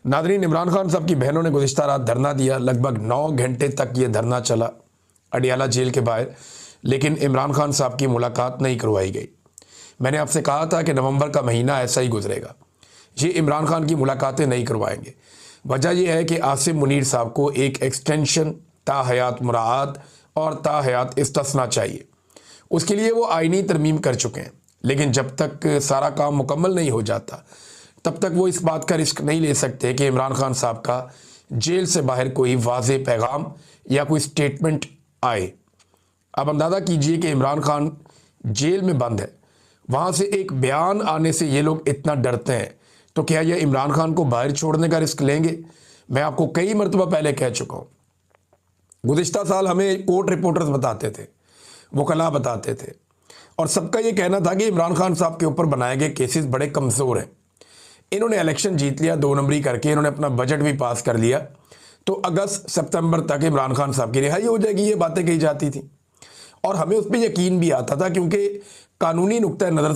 Nadreen, Imran Khan साहब की बहनों ने गुज़िश्ता रात धरना दिया। लगभग 9 घंटे तक ये धरना चला अडियाला जेल के बाहर, लेकिन इमरान खान साहब की मुलाकात नहीं करवाई गई। मैंने आपसे कहा था कि नवंबर का महीना ऐसा ही गुजरेगा, ये इमरान खान की मुलाकातें नहीं करवाएंगे। वजह यह है कि आसिम मुनीर साहब को एक एक्सटेंशन ताहयात मुराआत और ताहयात इस्तिस्ना चाहिए। उसके लिए वो आईनी तरमीम कर चुके हैं, लेकिन जब तक सारा काम मुकम्मल नहीं हो जाता तब तक वो इस बात का रिस्क नहीं ले सकते कि इमरान खान साहब का जेल से बाहर कोई वाज़े पैगाम या कोई स्टेटमेंट आए। अब अंदाज़ा कीजिए कि इमरान खान जेल में बंद है, वहाँ से एक बयान आने से ये लोग इतना डरते हैं, तो क्या ये इमरान खान को बाहर छोड़ने का रिस्क लेंगे? मैं आपको कई मरतबा पहले कह चुका हूँ। गुज़िश्ता साल हमें कोर्ट रिपोर्टर्स बताते थे, वकला बताते थे, और सबका ये कहना था कि इमरान खान साहब के ऊपर बनाए गए केसेस बड़े कमज़ोर हैं। इन्होंने इलेक्शन जीत लिया 2 नंबरी करके, इन्होंने अपना बजट भी पास कर लिया, तो अगस्त सितंबर तक इमरान खान साहब की रिहाई हो जाएगी, ये बातें कही जाती थी। और हमें उस पर यकीन भी आता था, क्योंकि कानूनी नुक्ता नज़र